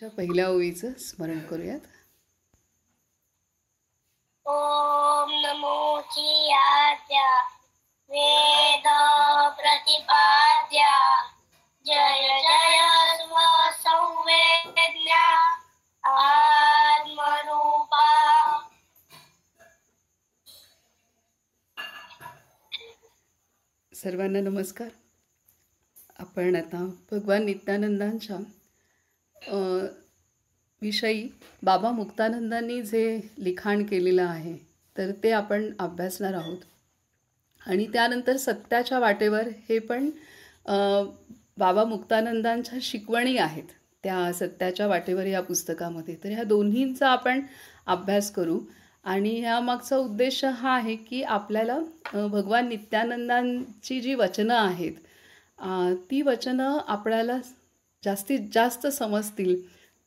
पहिल्या ओळीचं स्मरण करूयात. ओम नमोची आद्या वेद प्रतिपाद्या जय जय स्वसंवेद्या आत्मरूपा. सर्वांना नमस्कार. आपण आता भगवान नित्यानंदांच्या विषयी बाबा मुक्तानंदांनी जे लिखाण केलेलं आहे तर ते आपण अभ्यासणार आहोत. आणि त्यानंतर सत्याच्या वाटेवर हे पण बाबा मुक्तानंदांच्या शिकवणी आहेत त्या सत्याच्या वाटेवर या पुस्तकामध्ये. तर ह्या दोन्हींचा आपण अभ्यास करू. आणि ह्यामागचा उद्देश हा आहे की आपल्याला भगवान नित्यानंदांची जी वचनं आहेत ती वचनं आपल्याला जास्तीत जास्त समजतील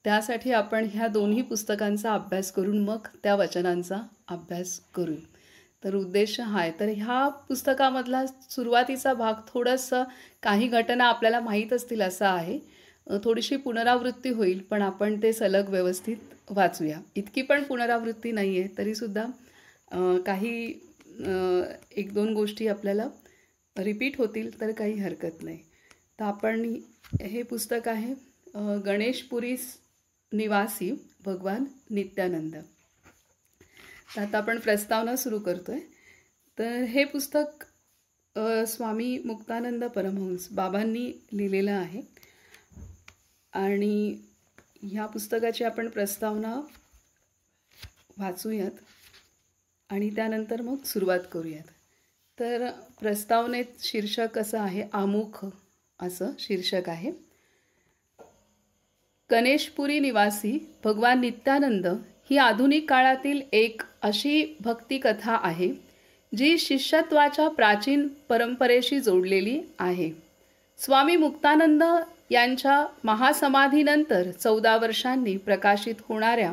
त्यासाठी आपण ह्या दोन्ही पुस्तकांचा अभ्यास करून मग त्या वचनांचा अभ्यास करू. तर उद्देश हा आहे. तर ह्या पुस्तकामधला सुरुवातीचा भाग थोडंसं काही घटना आपल्याला माहीत असतील असा आहे. थोडीशी पुनरावृत्ती होईल पण आपण ते सलग व्यवस्थित वाचूया. इतकी पण पुनरावृत्ती नाही आहे तरीसुद्धा काही एक दोन गोष्टी आपल्याला रिपीट होतील तर काही हरकत नाही. तर आपण हे पुस्तक आहे गणेशपुरी निवासी भगवान नित्यानंद. तर आता आपण प्रस्तावना सुरू करतो आहे. तर हे पुस्तक स्वामी मुक्तानंद परमहंस बाबांनी लिहिलेलं आहे आणि ह्या पुस्तकाची आपण प्रस्तावना वाचूयात आणि त्यानंतर मग सुरुवात करूयात. तर प्रस्तावनेत शीर्षक असं आहे, आमुख असं शीर्षक आहे. गणेशपुरी निवासी भगवान नित्यानंद ही आधुनिक काळातील एक अशी भक्तिकथा आहे जी शिष्यत्वाच्या प्राचीन परंपरेशी जोडलेली आहे. स्वामी मुक्तानंद यांच्या महासमाधीनंतर 14 वर्षांनी प्रकाशित होणाऱ्या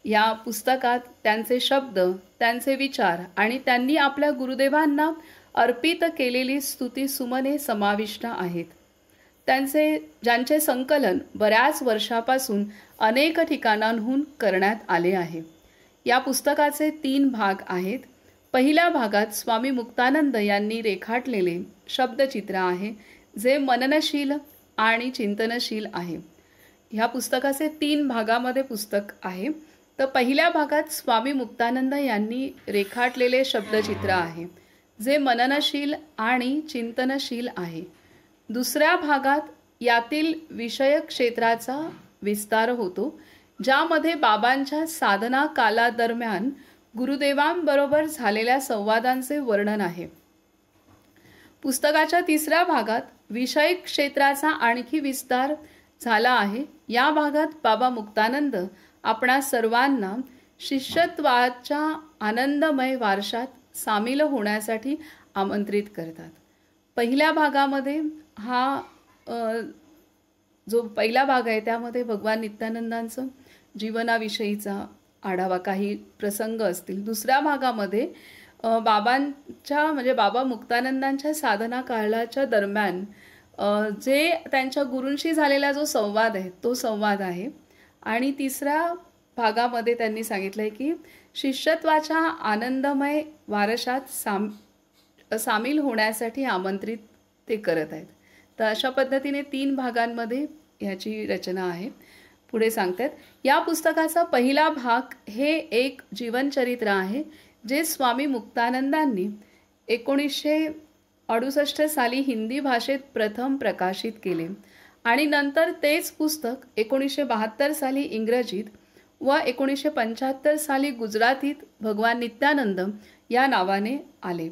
या पुस्तकात त्यांचे शब्द, त्यांचे विचार आणि त्यांनी आपल्या गुरुदेवांना अर्पित केलेली स्तुतिसुमने समाविष्ट आहेत. ज्यांचे संकलन बऱ्याच वर्षापासून अनेक ठिकाणांहून करण्यात आले आहे. या पुस्तकाचे 3 भाग आहेत. पहिल्या भागात स्वामी मुक्तानंद यांनी रेखाटलेले शब्दचित्र आहे जे मननशील आणि चिंतनशील आहे. ह्या पुस्तकाचे 3 भागामध्ये पुस्तक आहे. तर पहिल्या भागात स्वामी मुक्तानंद यांनी रेखाटलेले शब्दचित्र आहे जे मननशील आणि चिंतनशील आहे. दुसऱ्या भागात यातील विषय क्षेत्राचा विस्तार होतो ज्यामध्ये बाबांच्या साधना कालादरम्यान गुरुदेवांबरोबर झालेल्या संवादांचे वर्णन आहे. पुस्तकाच्या तिसऱ्या भागात विषय क्षेत्राचा आणखी विस्तार झाला आहे. या भागात बाबा मुक्तानंद आपणा सर्वांना शिष्यत्वाच्या आनंदमय वारशात सामील होण्यासाठी आमंत्रित करतात. पहिल्या भागामध्ये हा जो पहिला भाग आहे त्यामध्ये भगवान नित्यानंदांचं जीवनाविषयीचा आढावा, काही प्रसंग असतील. दुसऱ्या भागामध्ये बाबांच्या म्हणजे बाबा मुक्तानंदांच्या साधना काळाच्या दरम्यान जे त्यांच्या गुरूंशी झालेला जो संवाद आहे तो संवाद आहे. आणि तिसऱ्या भागामध्ये त्यांनी सांगितलं आहे की शिष्यत्वाच्या आनंदमय वारशात सामील होण्यासाठी आमंत्रित ते करत आहेत. तर अशा पद्धतीने 3 भागांमध्ये ह्याची रचना आहे. पुढे सांगतात, या पुस्तकाचा पहिला भाग हे एक जीवनचरित्र आहे जे स्वामी मुक्तानंदांनी 1968 साली हिंदी भाषेत प्रथम प्रकाशित केले आणि नंतर तेच पुस्तक 1972 साली इंग्रजीत व 1975 साली गुजरातीत भगवान नित्यानंद या नावाने आले.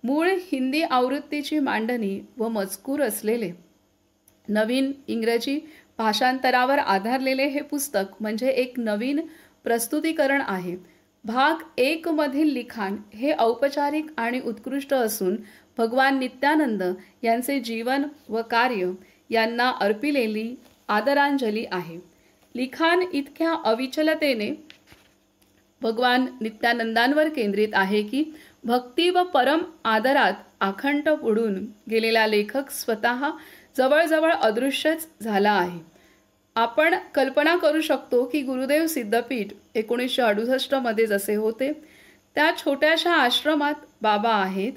मूळ हिंदी आवृत्तीची मांडणी व मजकूर असलेले नवीन इंग्रजी भाषांतरावर आधारलेले हे पुस्तक म्हणजे एक नवीन प्रस्तुतीकरण आहे. भाग 1 मधील लिखाण हे औपचारिक आणि उत्कृष्ट असून भगवान नित्यानंद यांचे जीवन व कार्य यांना अर्पिलेली आदरांजली आहे. लिखाण इतक्या अविचलतेने भगवान नित्यानंदांवर केंद्रित आहे की भक्ती व परम आदरात आखंड बुडून गेलेला लेखक स्वतः जवळजवळ अदृश्यच झाला आहे. आपण कल्पना करू शकतो की गुरुदेव सिद्धपीठ 1968 जसे होते त्या छोट्याशा आश्रमात बाबा आहेत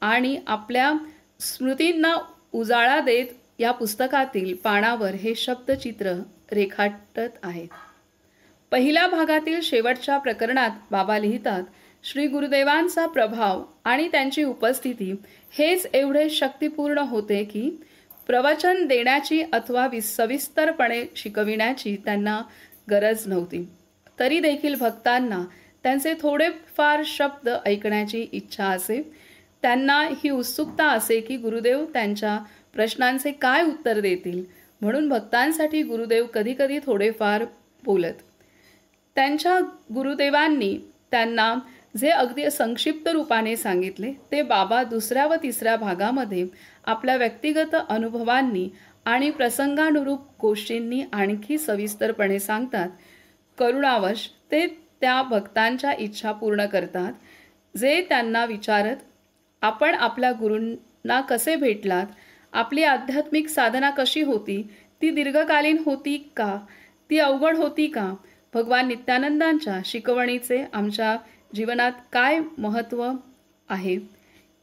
आणि आपल्या स्मृतींना उजाळा देत या पुस्तकातील पानावर हे शब्दचित्र रेखाटत आहेत. पहिल्या भागातील शेवटच्या प्रकरणात बाबा लिहितात, श्री गुरुदेवांचा प्रभाव आणि त्यांची उपस्थिती हेच एवढे शक्तिपूर्ण होते की प्रवचन देण्याची अथवा सविस्तरपणे शिकविण्याची त्यांना गरज नव्हती. तरी देखील भक्तांना त्यांचे थोडेफार शब्द ऐकण्याची इच्छा असे. त्यांना ही उत्सुकता असे की गुरुदेव त्यांच्या प्रश्नांचे काय उत्तर देतील. म्हणून भक्तांसाठी गुरुदेव कधीकधी थोडेफार बोलत. त्यांच्या गुरुदेवांनी त्यांना जे अगदी संक्षिप्त रूपाने सांगितले ते बाबा दुसऱ्या व तिसऱ्या भागामध्ये आपल्या व्यक्तिगत अनुभवांनी आणि प्रसंगानुरूप गोष्टींनी आणखी सविस्तरपणे सांगतात. करुणावश ते त्या भक्तांच्या इच्छा पूर्ण करतात जे त्यांना विचारत, आपण आपल्या गुरूंना कसे भेटलात, आपली आध्यात्मिक साधना कशी होती, ती दीर्घकालीन होती का, ती अवघड होती का, भगवान नित्यानंदांच्या शिकवणीचे आमच्या जीवनात काय महत्त्व आहे,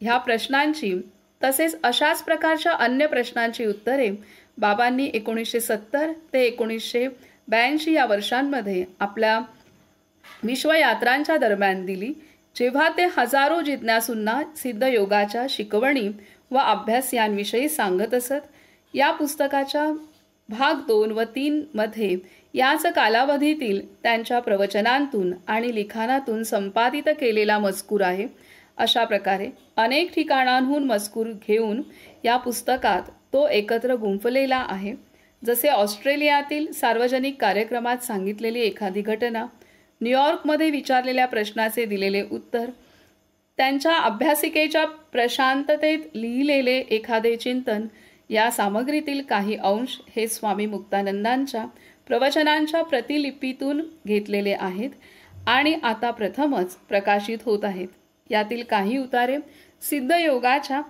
ह्या प्रश्नांची तसेच अशाच प्रकारच्या अन्य प्रश्नांची उत्तरे बाबांनी 1970 ते 1982 या वर्षांमध्ये आपल्या विश्वयात्रांच्या दरम्यान दिली, जेव्हा ते हजारो जिज्ञासूंना सिद्धयोगाच्या शिकवणी व अभ्यास यांविषयी सांगत असत. या पुस्तकाच्या भाग 2 व 3 मध्ये याच कालावधीतील त्यांच्या प्रवचनांतून आणि लिखाणातून संपादित केलेला मजकूर आहे. अशा प्रकारे अनेक ठिकाणांहून मजकूर घेऊन या पुस्तकात तो एकत्र गुंफलेला आहे. जसे ऑस्ट्रेलियातील सार्वजनिक कार्यक्रमात सांगितलेली एखादी घटना, न्यूयॉर्कमध्ये विचारलेल्या प्रश्नाचे दिलेले उत्तर, त्यांच्या अभ्यासिकेच्या प्रशांततेत लिहिलेले एखादे चिंतन, या सामग्रीतील काही अंश हे स्वामी मुक्तानंदांच्या प्रवचनांच्या प्रतिलिपीतून घेतलेले आहेत आणि आता प्रथमच प्रकाशित होत आहेत. यातील काही उतारे सिद्धयोगाच्या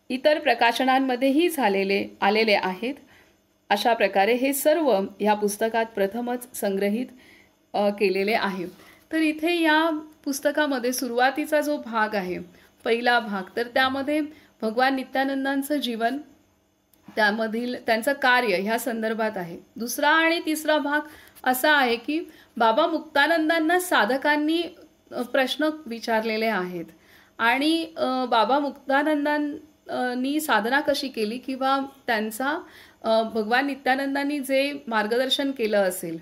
इतर प्रकाशनांमध्येही आलेले आहेत. अशा प्रकारे हे सर्व या पुस्तकात प्रथमच संग्रहित केलेले आहे. तर इथे या पुस्तकामध्ये सुरुवातीचा जो भाग आहे, पहिला भाग, तर त्यामध्ये भगवान नित्यानंदांचं जीवन, त्यामधील त्यांचं कार्य ह्या संदर्भात आहे. दुसरा आणि तिसरा भाग असा आहे की बाबा मुक्तानंदांना साधकांनी प्रश्न विचारलेले आहेत आणि बाबा मुक्तानंदांनी साधना कशी केली किंवा त्यांचा भगवान नित्यानंदांनी जे मार्गदर्शन केलं असेल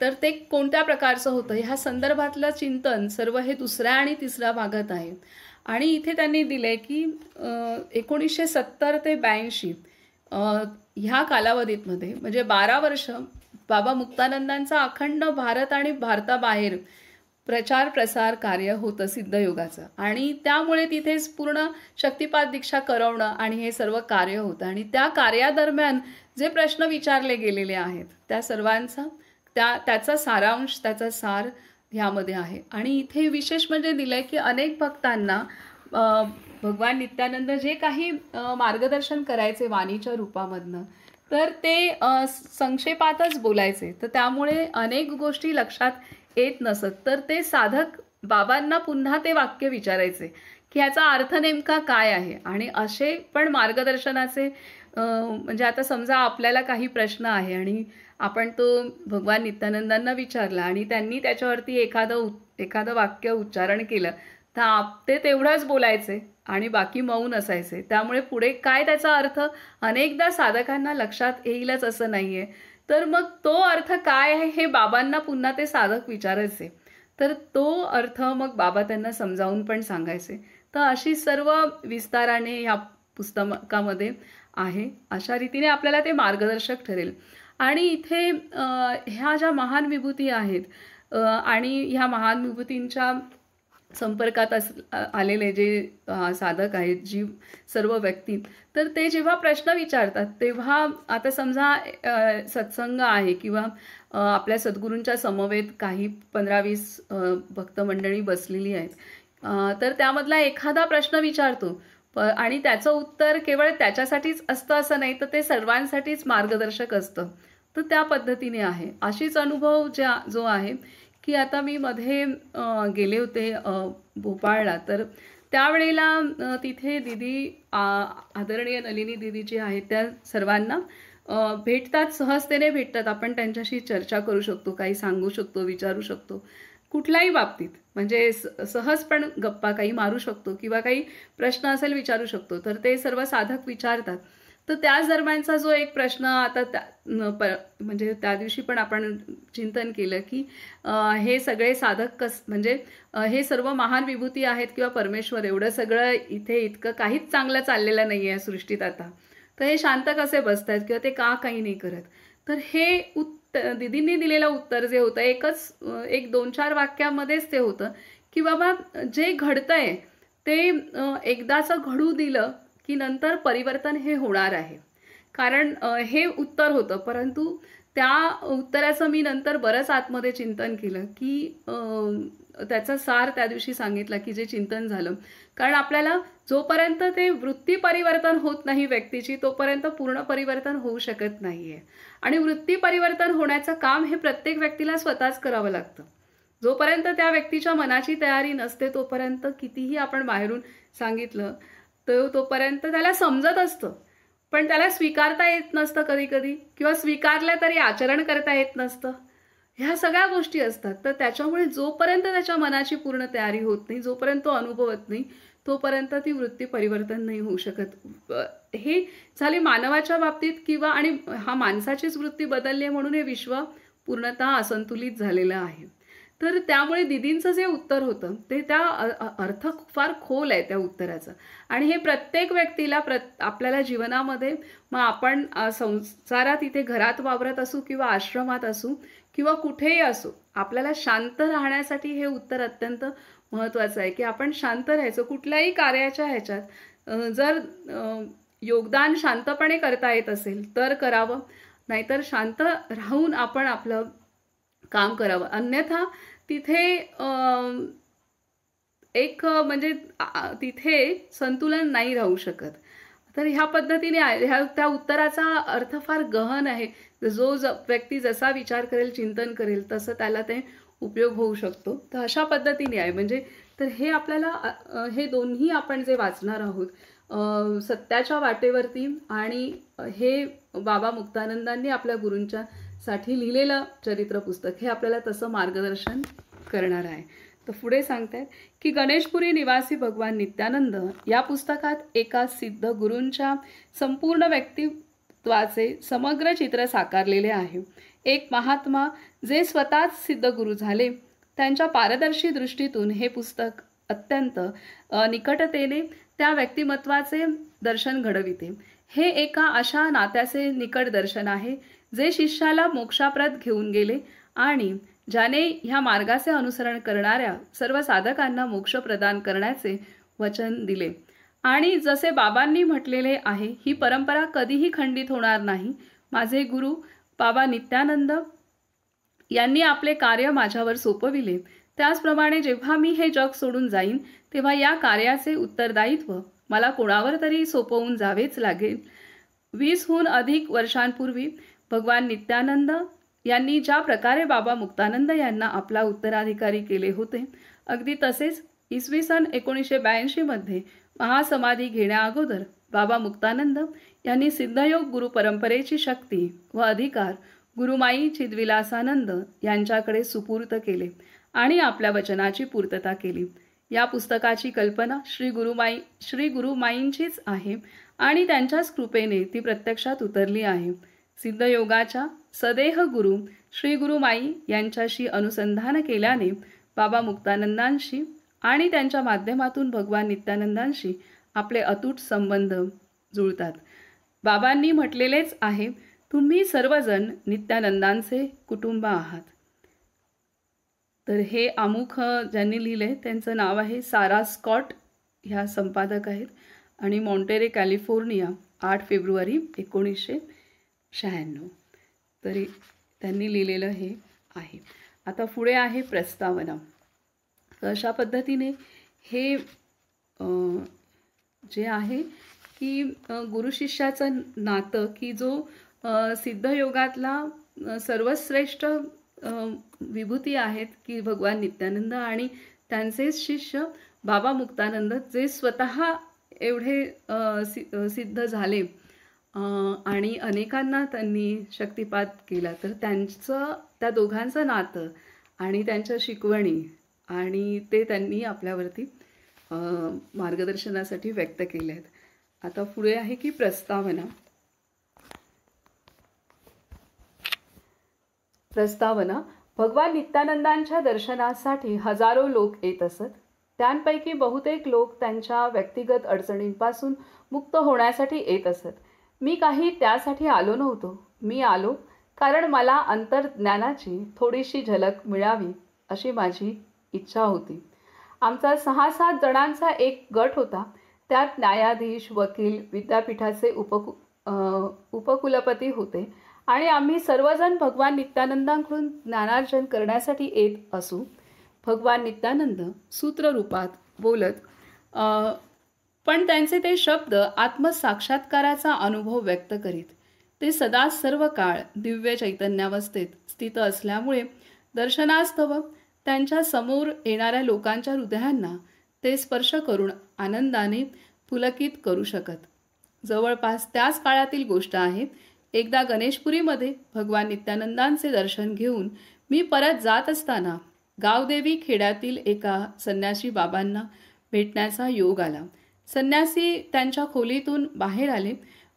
तर ते कोणत्या प्रकारचं होतं, ह्या संदर्भातलं चिंतन सर्व हे दुसऱ्या आणि तिसऱ्या भागात आहे. आणि इथे त्यांनी दिले की 1970 ते 82 ह्या कालावधीमध्ये म्हणजे 12 वर्ष बाबा मुक्तानंदांचा अखंड भारत आणि भारताबाहेर प्रचार प्रसार कार्य होतं सिद्धयोगाचं आणि त्यामुळे तिथेच पूर्ण शक्तिपात दीक्षा करवणं आणि हे सर्व कार्य होतं. आणि त्या कार्यादरम्यान जे प्रश्न विचारले गेलेले आहेत त्या सर्वांचा त्याचा सारांश, त्याचा सार ह्यामध्ये आहे. आणि इथे विशेष म्हणजे दिलंय की अनेक भक्तांना भगवान नित्यानंद जे काही मार्गदर्शन करायचे वाणीच्या रूपामधनं, तर ते संक्षेपातच बोलायचे, तर त्यामुळे अनेक गोष्टी लक्षात येत नसत. तर ते साधक बाबांना पुन्हा ते वाक्य विचारायचे की ह्याचा अर्थ नेमका काय आहे. आणि असे पण मार्गदर्शनाचे म्हणजे आता समजा आपल्याला काही प्रश्न आहे आणि आपण तो भगवान नित्यानंदांना विचारला आणि त्यांनी त्याच्यावरती एखादं वाक्य उच्चारण केलं, तर ते तेवढंच बोलायचे आणि बाकी मौन असायचे. त्यामुळे पुढे काय त्याचा अर्थ अनेकदा साधकांना लक्षात येईलच असं नाही आहे. तर मग तो अर्थ काय आहे हे बाबांना पुन्हा ते साधक विचारायचे, तर तो अर्थ मग बाबा त्यांना समजावून पण सांगायचे. तर अशी सर्व विस्ताराने ह्या पुस्तकामध्ये आहे. अशा रीतीने आपल्याला ते मार्गदर्शक ठरेल. आणि इथे ह्या ज्या महान विभूती आहेत आणि ह्या महान विभूतींच्या संपर्कात आलेले जे साधक आहेत, जी सर्व व्यक्ती, तर ते जेव्हा प्रश्न विचारतात तेव्हा आता समजा सत्संग आहे किंवा आपल्या सद्गुरूंच्या समवेत काही 15-20 भक्त मंडळी बसलेली आहेत, तर त्यामधला एखादा प्रश्न विचारतो आणि त्याचं उत्तर केवळ त्याच्यासाठीच असतं असं नाही, तर ते सर्वांसाठीच मार्गदर्शक असतं. तर त्या पद्धतीने आहे. अशीच अनुभव जो आहे की आता मी मध्ये गेले होते भोपाळला. तर त्यावेळेला तिथे आदरणीय नलिनी दीदी जी आहेत त्या सर्वांना भेटतात, सहजतेने भेटतात. आपण त्यांच्याशी चर्चा करू शकतो, काही सांगू शकतो, विचारू शकतो कुठल्याही बाबतीत. म्हणजे सहज पण गप्पा काही मारू शकतो किंवा काही प्रश्न असेल विचारू शकतो. तर ते सर्व साधक विचारतात. तर त्याच दरम्यानचा जो एक प्रश्न आता म्हणजे त्या दिवशी पण आपण चिंतन केलं की हे सगळे साधक म्हणजे हे सर्व महान विभूती आहेत किंवा परमेश्वर, एवढं सगळं इथे इतकं काहीच चांगलं चाललेलं नाही आहे सृष्टीत आता. तर हे शांत कसे बसतात किंवा ते का काही नाही करत. तर हे दीदींनी दिलेलं उत्तर जे होतं एक 2-4 वाक्यामध्येच ते होतं की बाबा जे घडतंय ते एकदाचं घडू दिलं की नंतर परिवर्तन हे होणार आहे. कारण हे उत्तर होतं, परंतु त्या उत्तराचं मी नंतर बरंच आतमध्ये चिंतन केलं की त्याचा सार त्या दिवशी सांगितला की जे चिंतन झालं. कारण आपल्याला जोपर्यंत ते वृत्ती परिवर्तन होत नाही व्यक्तीची, तोपर्यंत पूर्ण परिवर्तन होऊ शकत नाहीये. आणि वृत्ती परिवर्तन होण्याचं काम हे प्रत्येक व्यक्तीला स्वतःच करावं लागतं. जोपर्यंत त्या व्यक्तीच्या मनाची तयारी नसते तोपर्यंत कितीही आपण बाहेरून सांगितलं तोपर्यंत त्याला समजत असतं, पण त्याला स्वीकारता येत नसतं कधी कधी, किंवा स्वीकारलं तरी आचरण करता येत नसतं. ह्या सगळ्या गोष्टी असतात. तर त्याच्यामुळे जोपर्यंत त्याच्या मनाची पूर्ण तयारी होत नाही, जोपर्यंत तो अनुभवत नाही, तोपर्यंत ती वृत्ती परिवर्तन नाही होऊ शकत. हे झाली मानवाच्या बाबतीत, किंवा आणि हा माणसाचीच वृत्ती बदलली म्हणून हे विश्व पूर्णतः असंतुलित झालेलं आहे. तर त्यामुळे दीदींचं जे उत्तर होतं ते त्या अर्थ फार खोल आहे त्या उत्तराचा. आणि हे प्रत्येक व्यक्तीला आपल्याला जीवनामध्ये, मग आपण संसारात इथे घरात वावरत असू किंवा आश्रमात असू किंवा कुठेही असू, आपल्याला शांत राहण्यासाठी हे उत्तर अत्यंत महत्त्वाचं आहे की आपण शांत राहायचं कुठल्याही कार्याच्या ह्याच्यात. जर योगदान शांतपणे करता येत असेल तर करावं, नाहीतर शांत राहून आपण आपलं काम करावं. अन्यथा तिथे एक म्हणजे तिथे संतुलन नाही राहू शकत. तर ह्या पद्धतीने त्या उत्तराचा अर्थ फार गहन आहे. जो व्यक्ती जसा विचार करेल, चिंतन करेल, तसं त्याला ते उपयोग होऊ शकतो. तर अशा पद्धतीने आहे. म्हणजे तर हे आपल्याला हे दोन्ही आपण जे वाचणार आहोत, सत्याच्या वाटेवरती आणि हे बाबा मुक्तानंदांनी आपल्या गुरूंच्या साठी लिहिलेलं चरित्र पुस्तक, हे आपल्याला तसं मार्गदर्शन करणार आहे. तर पुढे सांगतायत की गणेशपुरी निवासी भगवान नित्यानंद या पुस्तकात एका सिद्ध गुरूंच्या संपूर्ण व्यक्तित्वाचे समग्र चित्र साकारलेले आहे. एक महात्मा जे स्वतःच सिद्ध गुरु झाले, त्यांच्या पारदर्शी दृष्टीतून हे पुस्तक अत्यंत निकटतेने त्या व्यक्तिमत्वाचे दर्शन घडविते. हे एका अशा नात्याचे निकट दर्शन आहे जे शिष्याला मोक्षाप्रत घेऊन गेले आणि ज्याने ह्या मार्गाचे अनुसरण करणाऱ्या सर्व साधकांना मोक्ष प्रदान करण्याचे वचन दिले. आणि जसे बाबांनी म्हटलेले आहे, ही परंपरा कधीही खंडित होणार नाही. माझे गुरु बाबा नित्यानंद यांनी आपले कार्य माझ्यावर सोपविले. त्याचप्रमाणे जेव्हा मी हे जग सोडून जाईन तेव्हा या कार्याचे उत्तरदायित्व मला कोणावर तरी सोपवून जावेच लागेल. 20हून अधिक वर्षांपूर्वी भगवान नित्यानंद यांनी ज्या प्रकारे बाबा मुक्तानंद यांना आपला उत्तराधिकारी केले होते, अगदी तसेच इसवी सन 1982 मध्ये महासमाधी घेण्याअगोदर बाबा मुक्तानंद यांनी सिद्धयोग गुरु परंपरेची शक्ती व अधिकार गुरुमाई चिद्विलासानंद यांच्याकडे सुपूर्त केले आणि आपल्या वचनाची पूर्तता केली. या पुस्तकाची कल्पना श्री गुरुमाईंचीच आहे आणि त्यांच्याच कृपेने ती प्रत्यक्षात उतरली आहे. सिद्धयोगाच्या सदेह गुरु श्री गुरुमाई यांच्याशी अनुसंधान केल्याने बाबा मुक्तानंदांशी आणि त्यांच्या माध्यमातून भगवान नित्यानंदांशी आपले अतूट संबंध जुळतात. बाबांनी म्हटलेलेच आहे, तुम्ही सर्वजण नित्यानंदांचे कुटुंब आहात. तर हे अमुख ज्यांनी लिहिले त्यांचं नाव आहे सारा स्कॉट, ह्या संपादक आहेत आणि मॉन्टेरे कॅलिफोर्निया 8 फेब्रुवारी 1996. तरी त्यांनी लिहिलेलं हे आहे. आता पुढे आहे प्रस्तावना. अशा पद्धतीने हे जे आहे की गुरु शिष्याचं नातं, की जो सिद्धयोगातला सर्वश्रेष्ठ विभूती आहेत की भगवान नित्यानंद आणि त्यांचे शिष्य बाबा मुक्तानंद, जे स्वतः एवढे सिद्ध झाले आणि अनेकांना त्यांनी शक्तिपात केला. तर त्या दोघांचं नातं आणि त्यांच्या शिकवणी आणि ते त्यांनी आपल्यावरती मार्गदर्शनासाठी व्यक्त केले आहेत. आता पुढे आहे की प्रस्तावना. भगवान नित्यानंदांच्या दर्शनासाठी हजारो लोक येत असत. त्यांपैकी बहुतेक लोक त्यांच्या व्यक्तिगत अडचणींपासून मुक्त होण्यासाठी येत असत. मी काही त्यासाठी आलो नव्हतो. मी आलो कारण मला अंतर्ज्ञानाची थोडीशी झलक मिळावी अशी माझी इच्छा होती. आमचा 6-7 जणांचा एक गट होता. त्यात न्यायाधीश, वकील, विद्यापीठाचे उपकुलपती होते आणि आम्ही सर्वजण भगवान नित्यानंदांकडून ज्ञानार्जन करण्यासाठी येत असू. भगवान नित्यानंद सूत्ररूपात बोलत, पण त्यांचे ते शब्द आत्मसाक्षात्काराचा अनुभव व्यक्त करीत. ते सदा सर्व काळ दिव्य चैतन्यावस्थेत स्थित असल्यामुळे दर्शनास्तव त्यांच्या समोर येणाऱ्या लोकांच्या हृदयांना ते स्पर्श करून आनंदाने पुलकित करू शकत. जवळपास त्याच काळातील गोष्ट आहे. एकदा गणेशपुरीमध्ये भगवान नित्यानंदांचे दर्शन घेऊन मी परत जात असताना गावदेवी खेड्यातील एका संन्यासी बाबांना भेटण्याचा योग आला. संन्यासी त्यांच्या खोलीतून बाहेर आले.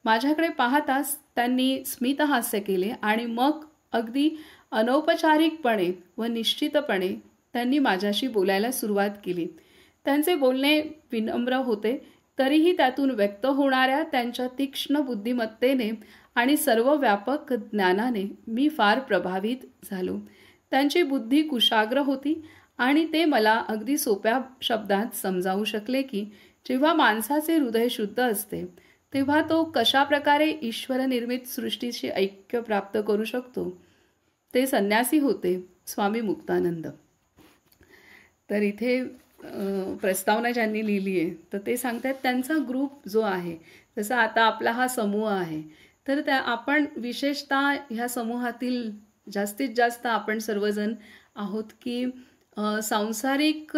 माझ्याकडे पाहताच त्यांनी स्मितहास्य केले आणि मग अगदी अनौपचारिकपणे व निश्चितपणे त्यांनी माझ्याशी बोलायला सुरुवात केली. त्यांचे बोलणे विनम्र होते, तरीही त्यातून व्यक्त होणाऱ्या त्यांच्या तीक्ष्ण बुद्धिमत्तेने आणि सर्व व्यापक ज्ञानाने मी फार प्रभावित झालो. त्यांची बुद्धी कुशाग्र होती आणि ते मला अगदी सोप्या शब्दात समजावू शकले की जेव्हा माणसाचे हृदय शुद्ध असते तेव्हा तो कशा प्रकारे ईश्वरनिर्मित सृष्टीशी ऐक्य प्राप्त करू शकतो. ते संन्यासी होते स्वामी मुक्तानंद. तर इथे प्रस्तावना ज्यांनी लिहिली आहे तर ते सांगतात त्यांचा ग्रुप जो आहे, जसं आता आपला हा समूह आहे, तर आपण विशेषतः ह्या समूहातील जास्तीत जास्त आपण सर्वजण आहोत की सांसारिक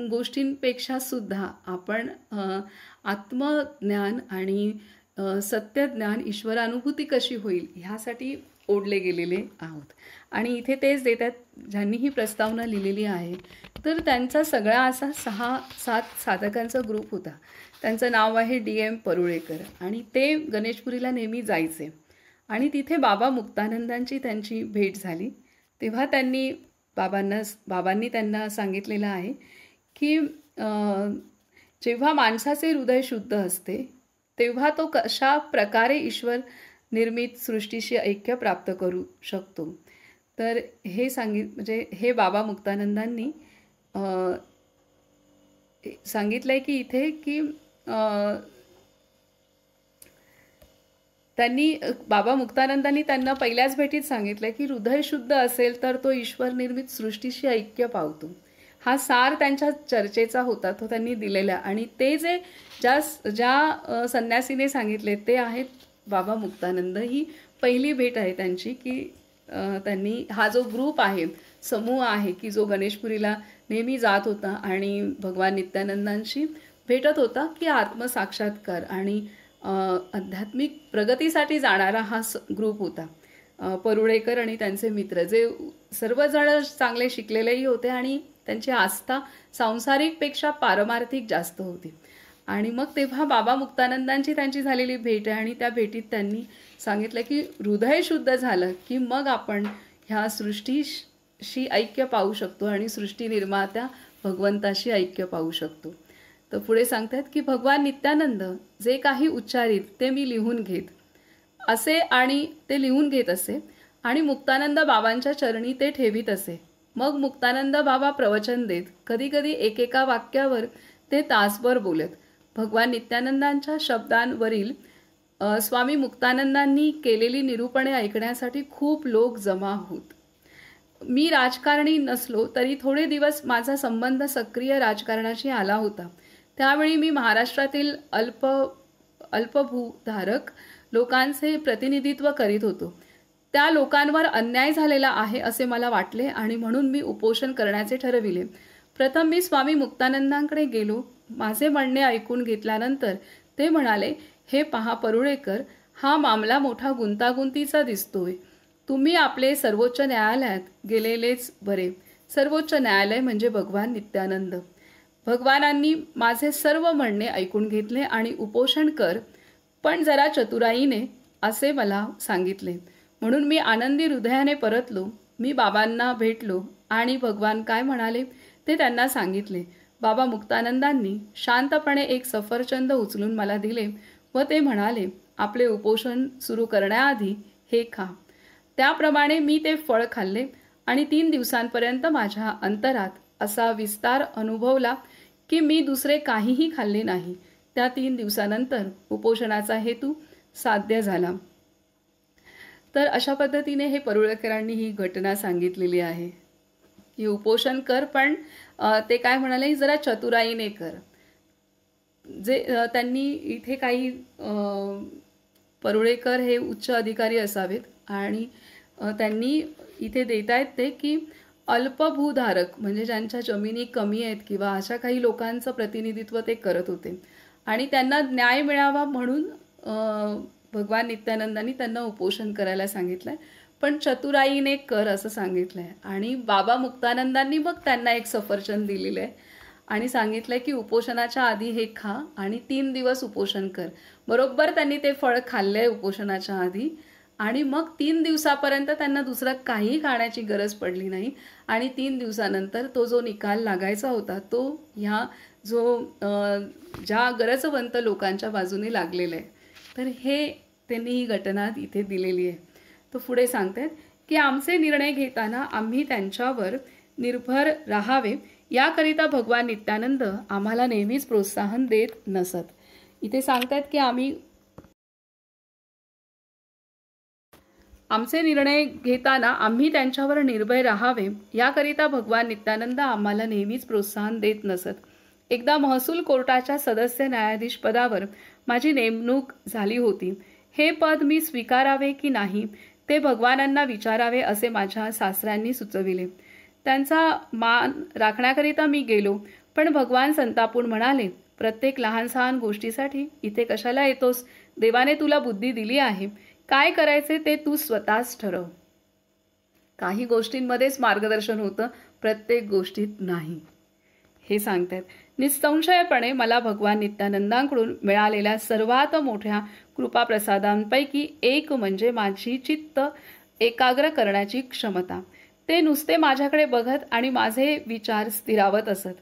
गोष्टींपेक्षा सुद्धा आपण आत्मज्ञान आणि सत्यज्ञान, ईश्वरानुभूती कशी होईल ह्यासाठी ओढले गेलेले आहोत. आणि इथे तेच देतात ज्यांनी ही प्रस्तावना लिहिलेली आहे. तर त्यांचा सगळा असा 6-7 साधकांचा ग्रुप होता. त्यांचं नाव आहे DM परुळेकर आणि ते गणेशपुरीला नेहमी जायचे आणि तिथे बाबा मुक्तानंदांची त्यांची भेट झाली. तेव्हा बाबांनी त्यांना सांगितलेलं आहे की जेव्हा माणसाचे हृदय शुद्ध असते तेव्हा तो कशा प्रकारे ईश्वर निर्मित सृष्टीशी ऐक्य प्राप्त करू शकतो. तर हे म्हणजे हे बाबा मुक्तानंदांनी सांगितलंय की इथे की बाबा मुक्तानंदांनी त्यांना पहिल्याच भेटीत सांगितलं की हृदय शुद्ध असेल तर तो ईश्वर निर्मित सृष्टीशी ऐक्य पावतो. हा सार त्यांच्या चर्चेचा होता, तो त्यांनी दिलेला. आणि ते ज्या संन्यासीने सांगितले ते आहेत बाबा मुक्तानंद. ही पहिली भेट आहे त्यांची की त्यांनी हा जो ग्रुप आहे, समूह आहे की जो गणेशपुरीला नेहमी जात होता आणि भगवान नित्यानंदांशी भेटत होता, की आत्मसाक्षात्कार आणि आध्यात्मिक प्रगतीसाठी जाणारा हा ग्रुप होता. परुळेकर आणि त्यांचे मित्र जे सर्वजण चांगले शिकलेलेही होते आणि त्यांची आस्था सांसारिकपेक्षा पारमार्थिक जास्त होती. आणि मग तेव्हा बाबा मुक्तानंदांची त्यांची झालेली भेट आहे आणि त्या भेटीत त्यांनी सांगितलं की हृदय शुद्ध झालं की मग आपण ह्या सृष्टीशी ऐक्य पाहू शकतो आणि सृष्टी निर्मात्या भगवंताशी ऐक्य पाहू शकतो. तर पुढे सांगतात की भगवान नित्यानंद जे काही उच्चारित ते मी लिहून घेत असे आणि मुक्तानंद बाबांच्या चरणी ते ठेवीत असे. मग मुक्तानंद बाबा प्रवचन देत. कधीकधी एकेका वाक्यावर ते तासभर बोलत. भगवान नित्यानंदांच्या शब्दांवरील स्वामी मुक्तानंदांनी केलेली निरूपणे ऐकण्यासाठी खूप लोक जमा होत. मी राजकारणी नसलो तरी थोडे दिवस माझा संबंध सक्रिय राजकारणाशी आला होता. त्यावेळी मी महाराष्ट्रातील अल्पभूधारक लोकांचे प्रतिनिधित्व करीत होतो. त्या लोकांवर अन्याय झालेला आहे असे मला वाटले आणि म्हणून मी उपोषण करण्याचे ठरविले. प्रथम मी स्वामी मुक्तानंदांकडे गेलो. माझे म्हणणे ऐकून घेतल्यानंतर ते म्हणाले, हे पहा परुळेकर, हा मामला मोठा गुंतागुंतीचा दिसतोय. तुम्ही आपले सर्वोच्च न्यायालयात गेलेलेच बरे. सर्वोच्च न्यायालय म्हणजे भगवान नित्यानंद. भगवानांनी माझे सर्व म्हणणे ऐकून घेतले आणि उपोषण कर, पण जरा चतुराईने, असे मला सांगितले. म्हणून मी आनंदी हृदयाने परतलो. मी बाबांना भेटलो आणि भगवान काय म्हणाले ते त्यांना सांगितले. बाबा मुक्तानंदांनी शांतपणे एक सफरचंद उचलून मला दिले व ते म्हणाले, आपले उपोषण सुरू करण्याआधी हे खा. त्याप्रमाणे मी ते फळ खाल्ले आणि 3 दिवसांपर्यंत माझ्या अंतरात असा विस्तार अनुभवला की मी दुसरे काहीही खाल्ले नाही. त्या 3 दिवसानंतर उपोषणाचा हेतू साध्य झाला. तर अशा पद्धतीने हे परुळेकरांनी ही घटना सांगितलेली आहे की उपोषण कर, पण ते काय म्हणाले, जरा चतुराईने कर. जे त्यांनी इथे काही परुळेकर हे उच्च अधिकारी असावेत आणि त्यांनी इथे देत आहेत ते की अल्पभूधारक म्हणजे ज्यांच्या जमिनी कमी आहेत किंवा अशा काही लोकांचं प्रतिनिधित्व ते करत होते आणि त्यांना न्याय मिळावा म्हणून भगवान नित्यानंदांनी त्यांना उपोषण करायला सांगितलं आहे, पण चतुराईने कर असं सांगितलं आहे. आणि बाबा मुक्तानंदांनी मग त्यांना एक सफरचंद दिलेलं आहे आणि सांगितलं आहे की उपोषणाच्या आधी हे खा आणि 3 दिवस उपोषण कर. बरोबर त्यांनी ते फळ खाल्लं आहे उपोषणाच्या आधी आणि मग 3 दिवसापर्यंत त्यांना दुसरं काही खाण्याची गरज पडली नाही आणि 3 दिवसानंतर तो जो निकाल लागायचा होता तो ह्या ज्या गरजवंत लोकांच्या बाजूने लागलेला आहे. तर हे त्यांनी ही घटना इथे दिलेली आहे. तो पुढे सांगतात की आमचे निर्णय घेताना आम्ही त्यांच्यावर निर्भर राहावे याकरिता भगवान नित्यानंद आम्हाला नेहमीच प्रोत्साहन देत नसत. इथे सांगतात की आमचे निर्णय घेताना आम्ही त्यांच्यावर निर्भय राहावे याकरिता भगवान नित्यानंद आम्हाला नेहमीच प्रोत्साहन देत नसत. एकदा महसूल कोर्टाच्या सदस्य न्यायाधीश पदावर माझी नेमणूक झाली होती. हे पद मी स्वीकारावे की नाही ते भगवानांना विचारावे असे माझ्या सासऱ्यांनी सुचविले. त्यांचा मान राखण्याकरिता मी गेलो, पण भगवान संतापून म्हणाले, प्रत्येक लहान सहान गोष्टीसाठी इथे कशाला येतोस? देवाने तुला बुद्धी दिली आहे. काय करायचे ते तू स्वतःच ठरव. काही गोष्टींमध्येच मार्गदर्शन होतं, प्रत्येक गोष्टीत नाही, हे सांगतात. निसंशयपणे मला भगवान नित्यानंदांकडून मिळालेल्या सर्वात मोठ्या कृपाप्रसादांपैकी एक म्हणजे माझी चित्त एकाग्र करण्याची क्षमता. ते नुसते माझ्याकडे बघत आणि माझे विचार स्थिरावत असत.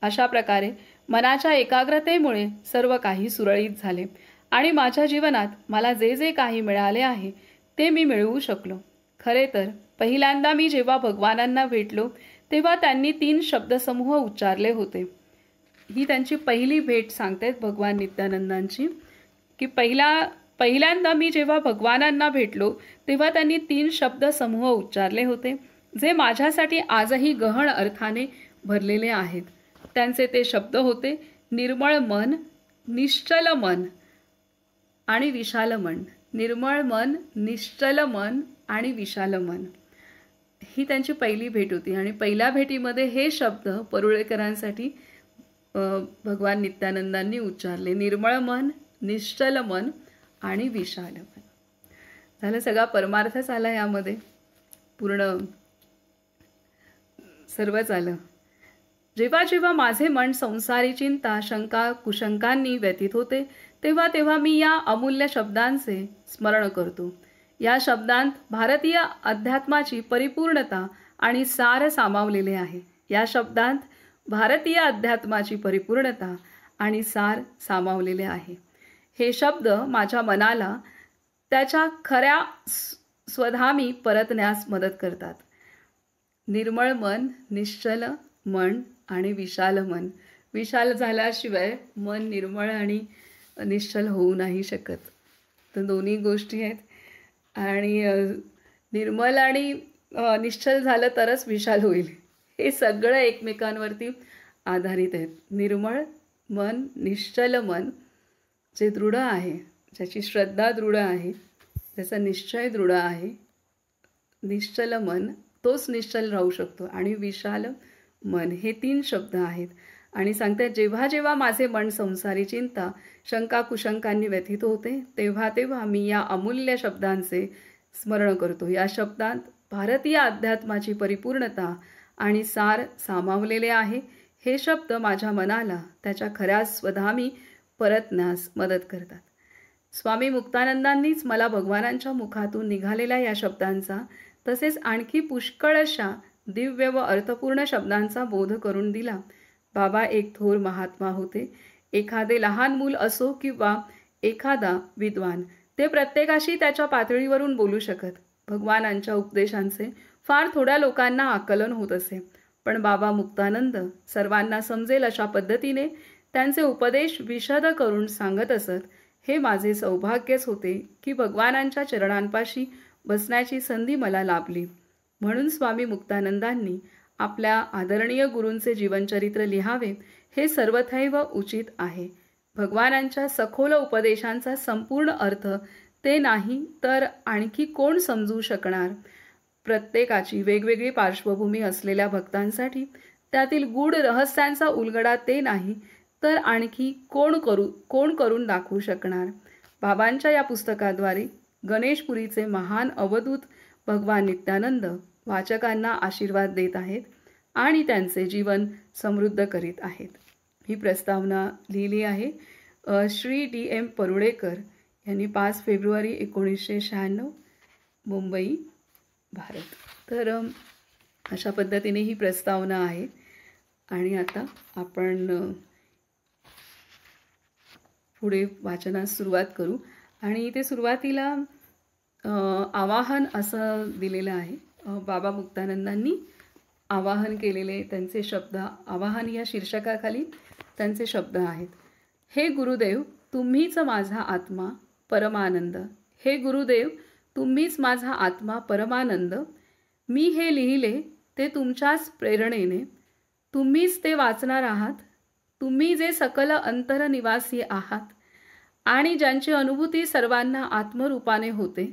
अशा प्रकारे मनाच्या एकाग्रतेमुळे सर्व काही सुरळीत झाले आणि माझ्या जीवनात मला जे जे काही मिळाले आहे ते मी मिळवू शकलो. खरे तर पहिल्यांदा मी जेव्हा भगवानांना भेटलो तेव्हा त्यांनी 3 शब्दसमूह उच्चारले होते. ही त्यांची पहिली भेट सांगतायत भगवान नित्यानंदांची की पहिल्यांदा मी जेव्हा भगवानांना भेटलो तेव्हा त्यांनी 3 शब्दसमूह उच्चारले होते जे माझ्यासाठी आजही गहन अर्थाने भरलेले आहेत. त्यांचे ते शब्द होते निर्मळ मन, निश्चल मन आणि विशाल मन. निर्मळ मन, निश्चल मन आणि विशाल मन ही त्यांची पहिली भेट होती आणि पहिल्या भेटीमध्ये हे शब्द परुळेकरांसाठी भगवान नित्यानंदांनी उच्चारले. निर्मळ मन, निश्चल मन आणि विशाल मन. झालं, सगळा परमार्थच आला यामध्ये, पूर्ण सर्वच आलं. जेव्हा जेव्हा माझे मन संसारी चिंता, शंका, कुशंकांनी व्यथित होते तेव्हा तेव्हा मी या अमूल्य शब्दांचे स्मरण करतो. या शब्दांत भारतीय अध्यात्माची परिपूर्णता आणि सार सामावलेले आहे. या शब्दांत भारतीय अध्यात्माची परिपूर्णता आणि सार सामावलेले आहे. हे शब्द माझ्या मनाला त्याच्या खऱ्या स्वधामी परतण्यास मदत करतात. निर्मळ मन, निश्चल मन आणि विशाल मन. विशाल झाल्याशिवाय मन निर्मळ आणि निश्चल होऊ नाही शकत. तर दोन्ही गोष्टी आहेत आणि निर्मल आणि निश्चल झालं तरच विशाल होईल. हे सगळं एकमेकांवरती आधारित आहेत. निर्मळ मन, निश्चल मन जे दृढ आहे, ज्याची श्रद्धा दृढ आहे, ज्याचा निश्चय दृढ आहे, निश्चल मन, तोच निश्चल राहू शकतो. आणि विशाल मन, हे 3 शब्द आहेत. आणि सांगतात, जेव्हा जेव्हा माझे मन संसारी चिंता शंका कुशंकांनी व्यथित होते, तेव्हा तेव्हा मी या अमूल्य शब्दांचे स्मरण करतो. या शब्दांत भारतीय अध्यात्माची परिपूर्णता आणि सार सामावलेले आहे. हे शब्द माझ्या मनाला त्याच्या खऱ्या स्वधामी परतण्यास मदत करतात. स्वामी मुक्तानंदांनीच मला भगवानांच्या मुखातून निघालेल्या या शब्दांचा, तसेच आणखी पुष्कळशा दिव्य व अर्थपूर्ण शब्दांचा बोध करून दिला. बाबा एक थोर महात्मा होते. एखादे लहान मूल असो किंवा एखादा विद्वान, ते प्रत्येकाशी त्याच्या पातळीवरून बोलू शकत. भगवानांच्या उपदेशांचे फार थोड्या लोकांना आकलन होत असे, पण बाबा मुक्तानंद सर्वांना समजेल अशा पद्धतीने त्यांचे उपदेश विशद करून सांगत असत. हे माझे सौभाग्यच होते की भगवानांच्या चरणांपाशी बसण्याची संधी मला लाभली. म्हणून स्वामी मुक्तानंदांनी आपल्या आदरणीय गुरूंचे जीवनचरित्र लिहावे हे सर्वथैव उचित आहे. भगवानांच्या सखोल उपदेशांचा संपूर्ण अर्थ ते नाही तर आणखी कोण समजू शकणार. प्रत्येकाची वेगवेगळी पार्श्वभूमी असलेल्या भक्तांसाठी त्यातील गूढ रहस्यांचा उलगडा ते नाही तर आणखी कोण करून दाखवू शकणार. बाबांच्या या पुस्तकाद्वारे गणेशपुरीचे महान अवधूत भगवान नित्यानंद वाचकांना आशीर्वाद देत आहेत आणि त्यांचे जीवन समृद्ध करीत आहेत. ही प्रस्तावना लिहिली आहे श्री D.M. परुळेकर यांनी 5 फेब्रुवारी 1996, मुंबई, भारत. तर अशा पद्धतीने ही प्रस्तावना आहे. आणि आता आपण पुढे वाचनास सुरुवात करू. आणि इथे सुरुवातीला आवाहन असं दिलेलं आहे. बाबा मुक्तानंदांनी आवाहन केलेले त्यांचे शब्द, आवाहन या शीर्षकाखाली त्यांचे शब्द आहेत. हे गुरुदेव, तुम्हीच माझा आत्मा परमानंद. हे गुरुदेव, तुम्हीच माझा आत्मा परमानंद. मी हे लिहिले ते तुमच्याच प्रेरणेने. तुम्हीच ते वाचणार आहात. तुम्ही जे सकल अंतरनिवासी आहात आणि ज्यांची अनुभूती सर्वांना आत्मरूपाने होते.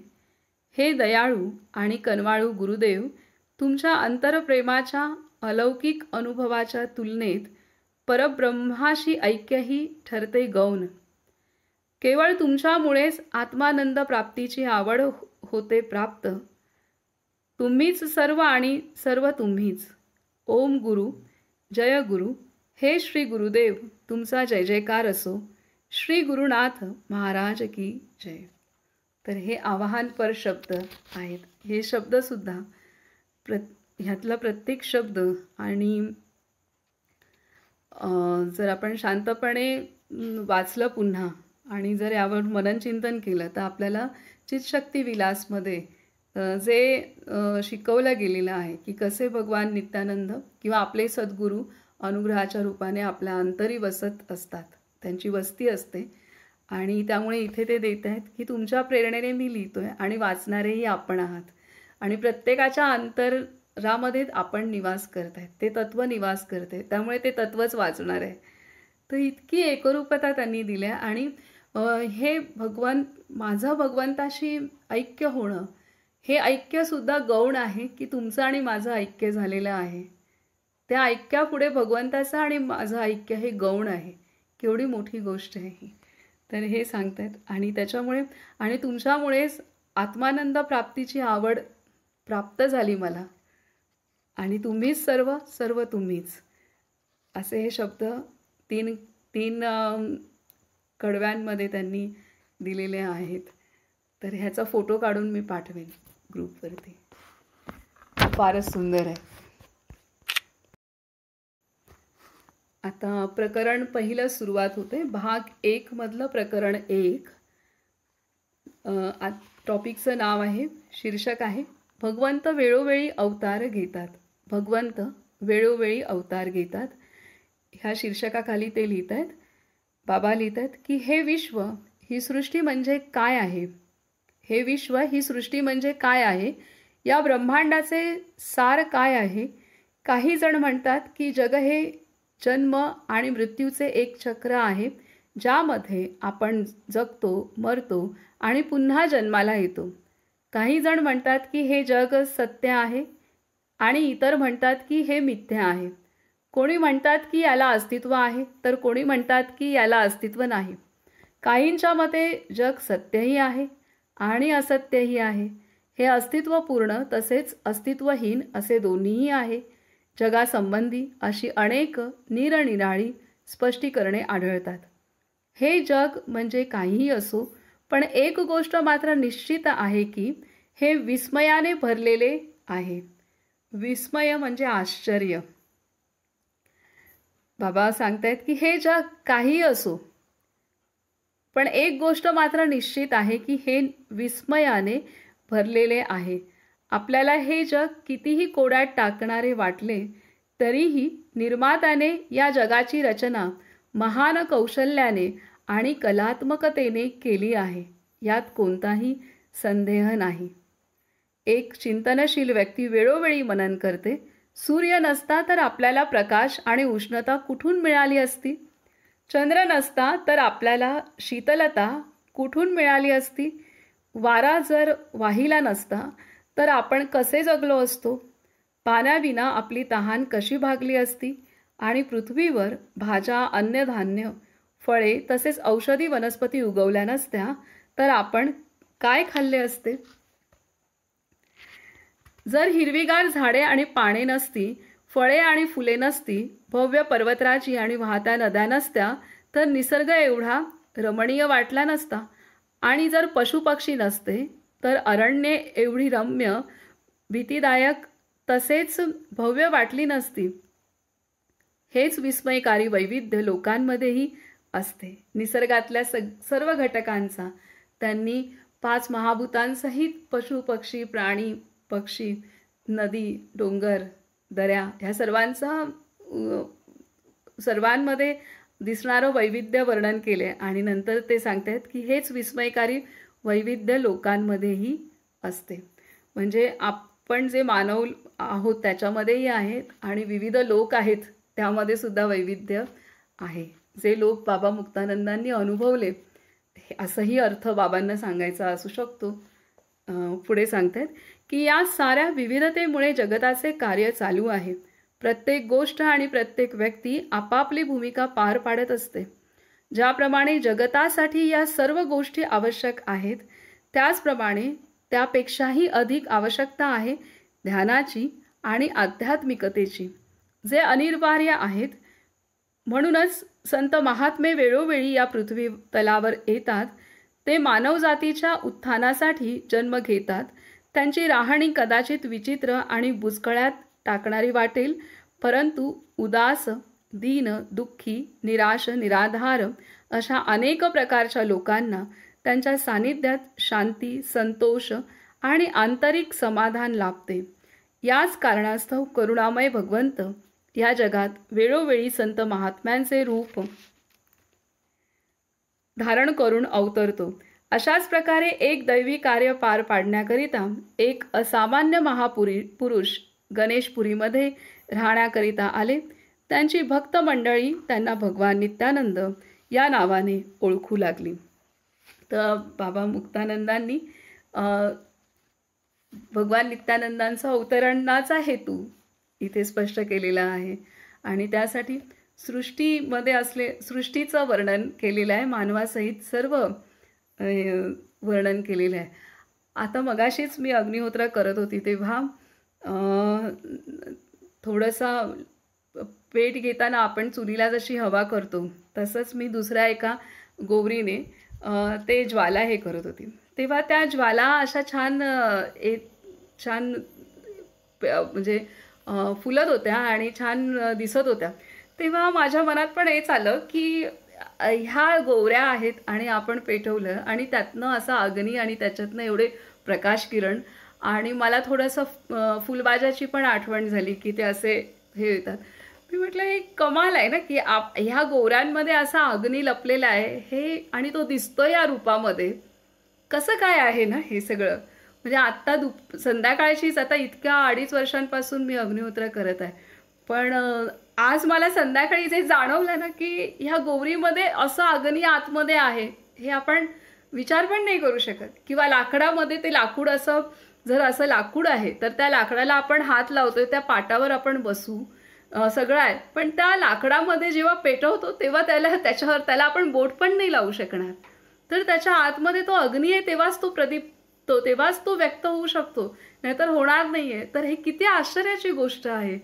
हे दयाळू आणि कनवाळू गुरुदेव, तुमच्या अंतरप्रेमाच्या अलौकिक अनुभवाच्या तुलनेत परब्रह्माशी ऐक्यही ठरते गौण. केवळ तुमच्यामुळेच आत्मानंद प्राप्तीची आवड होते प्राप्त. तुम्हीच सर्व आणि सर्व तुम्हीच. ओम गुरु, जय गुरु. हे श्री गुरुदेव, तुमचा जय जयकार असो. श्री गुरुनाथ महाराज की जय. तर हे आवाहनपर शब्द आहेत. हे शब्दसुद्धा ह्यातला प्रत्येक शब्द आणि जर आपण शांतपणे वाचलं पुन्हा आणि जर यावर मननचिंतन केलं तर आपल्याला चितशक्ती विलासमध्ये जे शिकवलं गेलेलं आहे की कसे भगवान नित्यानंद किंवा आपले सद्गुरू अनुग्रहाच्या रूपाने आपल्या अंतरी वसत असतात, त्यांची वस्ती असते. आणि त्यामुळे इथे ते देत आहेत की तुमच्या प्रेरणेने मी लिहितोय आणि वाचणारेही आपण आहात आणि प्रत्येकाच्या अंतरामध्ये आपण निवास करत आहेत, ते तत्व निवास करते, त्यामुळे ते तत्वच वाचणार आहे. तर इतकी एकरूपता त्यांनी दिल्या. आणि हे माझं भगवंताशी ऐक्य होणं, हे ऐक्यसुद्धा गौण आहे की तुमचं आणि माझं ऐक्य झालेलं आहे. त्या ऐक्यापुढे भगवंताचं आणि माझं ऐक्य हे गौण आहे. केवढी मोठी गोष्ट आहे ही. तर हे सांगतात. आणि त्याच्यामुळे आणि तुमच्यामुळेच आत्मानंद प्राप्तीची आवड प्राप्त झाली मला. आणि तुम्हीच सर्व, सर्व तुम्हीच, असे हे शब्द तीन कडव्यांमध्ये त्यांनी दिलेले आहेत. तर ह्याचा फोटो काढून मी पाठवेन ग्रुपवरती. फारच सुंदर आहे. आता प्रकरण पहिलं सुरुवात होते. भाग 1 मधलं प्रकरण 1. टॉपिकचं नाव आहे, शीर्षक आहे भगवंत वेळोवेळी अवतार घेतात. भगवंत वेळोवेळी अवतार घेतात. ह्या शीर्षकाखाली ते लिहित आहेत, बाबा लिहित आहेत की हे विश्व, ही सृष्टी म्हणजे काय आहे. हे विश्व, ही सृष्टी म्हणजे काय आहे. या ब्रह्मांडाचे सार काय आहे. काही जण म्हणतात की जग हे जन्म आणि मृत्यूचे एक चक्र आहे, ज्यामध्ये आपण जगतो, मरतो आणि पुन्हा जन्माला येतो. काही जण म्हणतात की हे जग सत्य आहे आणि इतर म्हणतात की हे मिथ्या आहे. कोणी म्हणतात की याला अस्तित्व आहे, तर कोणी म्हणतात की याला अस्तित्व नाही. काहींच्या मते जग सत्यही आहे आणि असत्यही आहे. हे अस्तित्वपूर्ण तसेच अस्तित्वहीन असे दोन्हीही आहे. जगासंबंधी अशी अनेक निरनिराळी स्पष्टीकरणे आढळतात. हे जग म्हणजे काहीही असो, पण एक गोष्ट मात्र निश्चित आहे की हे विस्मयाने भरलेले आहे. विस्मय म्हणजे आश्चर्य. बाबा सांगतायत की हे जग काही असो, पण एक गोष्ट मात्र निश्चित आहे की हे विस्मयाने भरलेले आहे. आपल्याला हे जग कितीही कोड्यात टाकणारे वाटले तरीही निर्मात्याने या जगाची रचना महान कौशल्याने आणि कलात्मकतेने केली आहे, यात कोणताही संदेह नाही. एक चिंतनशील व्यक्ती वेळोवेळी मनन करते, सूर्य नसता तर आपल्याला प्रकाश आणि उष्णता कुठून मिळाली असती? चंद्र नसता तर आपल्याला शीतलता कुठून मिळाली असती? वारा जर वाहिला नसता तर आपण कसे जगलो असतो? पाण्याविना आपली तहान कशी भागली असती? आणि पृथ्वीवर भाज्या, अन्नधान्य, फळे तसेच औषधी वनस्पती उगवल्या नसत्या तर आपण काय खाल्ले असते? जर हिरवीगार झाडे आणि पाने नसती, फळे आणि फुले नसती, भव्य पर्वतराजी आणि वाहत्या नद्या नसत्या तर निसर्ग एवढा रमणीय वाटला नसता. आणि जर पशुपक्षी नसते तर अरण्ये एवढी रम्य, भीतीदायक तसेच भव्य वाटली नसती. हेच विस्मयकारी वैविध्य लोकांमध्येही असते. निसर्गातल्या सर्व घटकांचा त्यांनी 5 महाभूतांसहित पशुपक्षी, प्राणी, पक्षी, नदी, डोंगर, दऱ्या ह्या सर्वांमध्ये दिसणारं वैविध्य वर्णन केले आणि नंतर ते सांगतात की हेच विस्मयकारी वैविध्य लोकांमध्येही असते. म्हणजे आपण जे मानव आहोत त्याच्यामध्येही आहेत आणि विविध लोक आहेत त्यामध्ये सुद्धा वैविध्य आहे. जे लोक बाबा मुक्तानंदांनी अनुभवले असंही अर्थ बाबांना सांगायचा असू शकतो. पुढे सांगतात की या साऱ्या विविधतेमुळे जगताचे कार्य चालू आहे. प्रत्येक गोष्ट आणि प्रत्येक व्यक्ती आपापली भूमिका पार पाडत असते. ज्याप्रमाणे जगतासाठी या सर्व गोष्टी आवश्यक आहेत त्याचप्रमाणे त्यापेक्षाही अधिक आवश्यकता आहे ध्यानाची आणि आध्यात्मिकतेची, जे अनिवार्य आहेत. म्हणूनच संत महात्मे वेळोवेळी या पृथ्वी तलावर येतात. ते मानवजातीच्या उत्थानासाठी जन्म घेतात. त्यांची राहणी कदाचित विचित्र आणि बुचकळ्यात टाकणारी वाटेल, परंतु उदास, दीन, दुःखी, निराश, निराधार अशा अनेक प्रकारच्या लोकांना त्यांच्या सानिध्यात शांती, संतोष आणि आंतरिक समाधान लाभते. याच कारणास्तव करुणामय भगवंत या जगात वेळोवेळी संत महात्म्यांचे रूप धारण करून अवतरतो. अशाच प्रकारे एक दैवी कार्य पार पाडण्याकरिता एक असामान्य महापुरुष गणेशपुरीमध्ये राहण्याकरिता आले. त्यांची भक्त मंडळी त्यांना भगवान नित्यानंद या नावाने ओळखू लागली. तर बाबा मुक्तानंदांनी भगवान नित्यानंदांचा अवतरणाचा हेतू इथे स्पष्ट केलेला आहे आणि त्यासाठी सृष्टीचं वर्णन केलेलं आहे. मानवासहित सर्व वर्णन केलेलं आहे. आता मगाशीच मी अग्निहोत्र करत होती तेव्हा थोडासा पेट घेताना आपण चुलीला जशी हवा करतो तसंच मी दुसऱ्या एका गोवरीने ते ज्वाला हे करत होती. तेव्हा त्या ज्वाला अशा छान म्हणजे फुलत होत्या आणि छान दिसत होत्या. तेव्हा माझ्या मनात पण हेच आलं की ह्या गोवऱ्या आहेत आणि आपण पेटवलं आणि त्यातनं असा अग्नी आणि त्याच्यातनं एवढे प्रकाश किरण आणि मला थोडंसं फुलबाजाची पण आठवण झाली की ते असे हे येतात. मी म्हटलं हे कमाल आहे ना की ह्या गोवऱ्यांमध्ये असा अग्नी लपलेला आहे हे आणि तो दिसतो या रूपामध्ये. कसं काय आहे ना हे सगळं. म्हणजे आत्ता संध्याकाळचीच आता इतक्या 2.5 वर्षांपासून मी अग्निहोत्र करत आहे, पण आज मला संध्याकाळी जे जाणवलं ना की ह्या गोवरीमध्ये असं अग्नी आतमध्ये आहे हे आपण विचार पण नाही करू शकत. किंवा लाकडामध्ये ते लाकूड असं, जर असं लाकूड आहे तर त्या लाकडाला आपण हात लावतोय, त्या पाटावर आपण बसू, सगळं आहे, पण त्या लाकडामध्ये जेव्हा पेटवतो तेव्हा त्याला आपण बोट पण नाही लावू शकणार. तर त्याच्या आतमध्ये तो अग्नी आहे, तेव्हाच तो प्रदीप्तो, तेव्हाच तो व्यक्त होऊ शकतो, नाहीतर होणार नाहीये. तर हे किती आश्चर्याची गोष्ट आहे.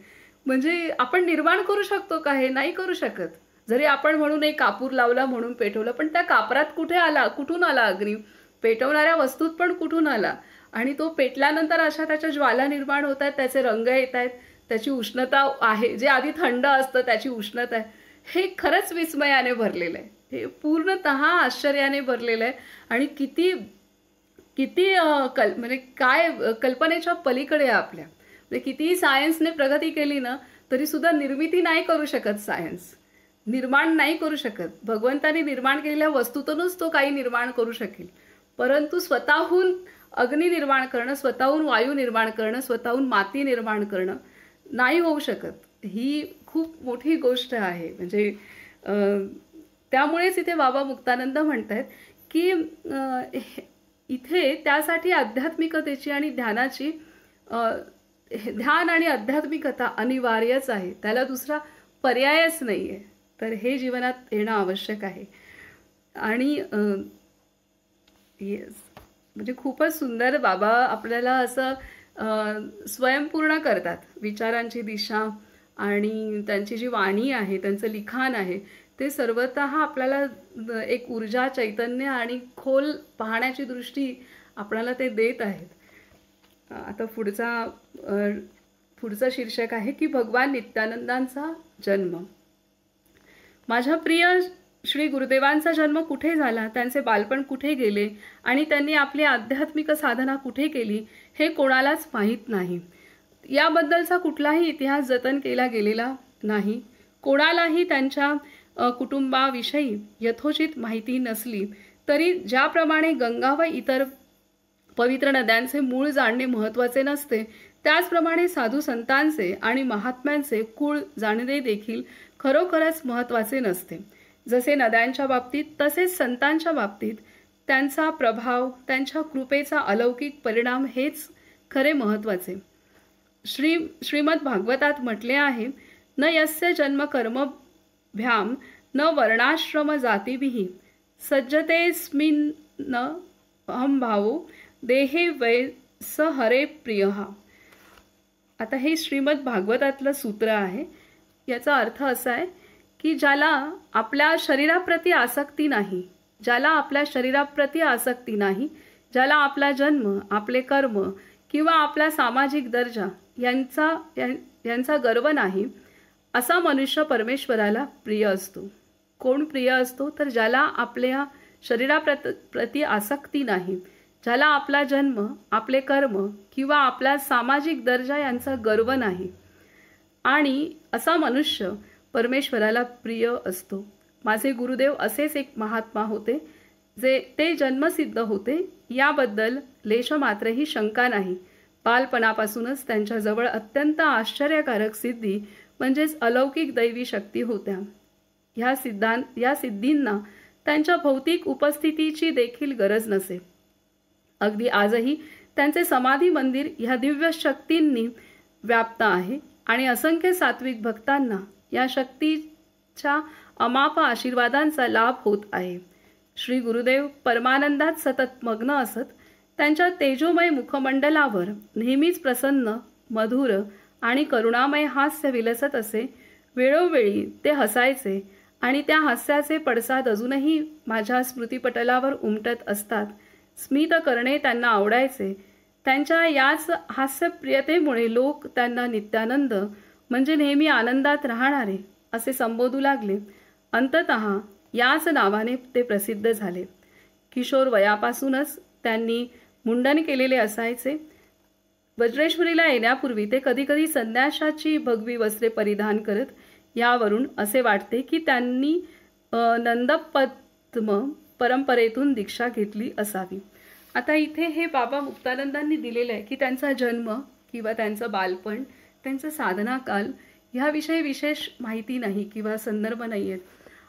म्हणजे आपण निर्माण करू शकतो का? हे नाही करू शकत. जरी आपण म्हणून एक कापूर लावला म्हणून पेटवलं, पण त्या कापरात कुठून आला अग्नी? पेटवणाऱ्या वस्तूत पण कुठून आला? आणि तो पेटल्यानंतर अशा त्याच्या ज्वाला निर्माण होत आहेत, त्याचे रंग येत आहेत, त्याची उष्णता आहे, जे आधी थंड असतं त्याची उष्णता आहे. हे खरंच विस्मयाने भरलेलं आहे. हे पूर्णतः आश्चर्याने भरलेलं आहे. आणि किती किती म्हणजे काय कल्पनेच्या पलीकडे आहे आपल्या. म्हणजे कितीही सायन्सने प्रगती केली ना, तरी सुद्धा निर्मिती नाही करू शकत सायन्स. निर्माण नाही करू शकत. भगवंताने निर्माण केलेल्या वस्तूतूनच तो काही निर्माण करू शकेल, परंतु स्वतःहून अग्नी निर्माण करणं, स्वतःहून वायू निर्माण करणं, स्वतःहून माती निर्माण करणं नाही होऊ शकत. ही खूप मोठी गोष्ट आहे. म्हणजे त्यामुळेच इथे बाबा मुक्तानंद म्हणतात की इथे त्यासाठी आध्यात्मिकतेची आणि ध्यानाची, ध्यान आणि आध्यात्मिकता अनिवार्यच आहे, त्याला दुसरा पर्यायच नाही आहे. तर हे जीवनात येणं आवश्यक आहे. आणि येस, म्हणजे खूपच सुंदर बाबा आपल्याला असं स्वयंपूर्ण करतात. विचारांची दिशा आणि त्यांची जी वाणी आहे, त्यांचं लिखाण आहे, ते सर्वतः आपल्याला एक ऊर्जा, चैतन्य आणि खोल पाहण्याची दृष्टी आपल्याला ते देत आहेत. आता पुढचं शीर्षक आहे की भगवान नित्यानंदांचा जन्म. माझ्या प्रिय श्री गुरुदेवांचा जन्म कुठे झाला, त्यांचे बालपण कुठे गेले आणि त्यांनी आपली आध्यात्मिक साधना कुठे केली हे कोणालाच माहीत नाही. याबद्दलचा कुठलाही इतिहास जतन केला गेलेला नाही. कोणालाही त्यांच्या कुटुंबाविषयी यथोचित माहिती नसली तरी ज्याप्रमाणे गंगा व इतर पवित्र नद्यांचे मूळ जाणणे महत्त्वाचे नसते, त्याचप्रमाणे साधू संतांचे आणि महात्म्यांचे कुळ जाणणे देखील खरोखरच महत्त्वाचे नसते. जसे नद्यांच्या बाबतीत तसेच संतांच्या बाबतीत त्यांचा प्रभाव, त्यांच्या कृपेचा अलौकिक परिणाम हेच खरे महत्त्वाचे. श्रीमद भागवतात म्हटले आहे, न यस्य जन्म कर्मभ्याम न वर्णाश्रम जातीभिः सज्जतेस्मिन् अहंभावो देहे वै स हरे प्रियः. आता हे श्रीमद भागवतातलं सूत्र आहे. याचा अर्थ असा आहे की ज्याला आपल्या शरीराप्रती आसक्ती नाही, ज्याला आपल्या शरीराप्रती आसक्ती नाही, ज्याला आपला जन्म, आपले कर्म किंवा आपला सामाजिक दर्जा यांचा गर्व नाही, असा मनुष्य परमेश्वराला प्रिय असतो. कोण प्रिय असतो? तर ज्याला आपल्या शरीराप्रती आसक्ती नाही, ज्याला आपला जन्म, आपले कर्म किंवा आपला सामाजिक दर्जा यांचा गर्व नाही, आणि असा मनुष्य परमेश्वराला प्रिय असतो. माझे गुरुदेव असेच एक महात्मा होते, जे ते जन्मसिद्ध होते, याबद्दल लेशमात्रही शंका नाही. बालपणापासूनच त्यांच्याजवळ अत्यंत आश्चर्यकारक सिद्धी म्हणजेच अलौकिक दैवी शक्ती होत्या. या सिद्धींना त्यांच्या भौतिक उपस्थितीची देखील गरज नसे. अगदी आजही त्यांचे समाधी मंदिर ह्या दिव्य शक्तींनी व्याप्त आहे आणि असंख्य सात्विक भक्तांना या शक्तीच्या अमाप आशीर्वादांचा लाभ होत आहे. श्री गुरुदेव परमानंदात सतत मग्न असत. त्यांच्या तेजोमय मुखमंडलावर नेहमीच प्रसन्न, मधुर आणि करुणामय हास्य विलसत असे. वेळोवेळी ते हसायचे आणि त्या हास्याचे पडसाद अजूनही माझ्या स्मृतिपटलावर उमटत असतात. स्मित करणे त्यांना आवडायचे. त्यांच्या याच हास्यप्रियतेमुळे लोक त्यांना नित्यानंद म्हणजे नेहमी आनंदात राहणारे असे संबोधू लागले. अंततः याच नावाने ते प्रसिद्ध झाले. किशोर वयापासूनच त्यांनी मुंडन केलेले असायचे. वज्रेश्वरीला येण्यापूर्वी ते कधीकधी संन्यासाची भगवी वस्त्रे परिधान करत. यावरून असे वाटते की त्यांनी नंदपद्म परंपरेतून दीक्षा घेतली असावी. आता इथे हे बाबा मुक्तानंदांनी दिलेलं आहे की त्यांचा जन्म किंवा त्यांचं बालपण, त्यांचा साधना काल ह्याविषयी विशेष माहिती नाही किंवा संदर्भ नाही आहेत.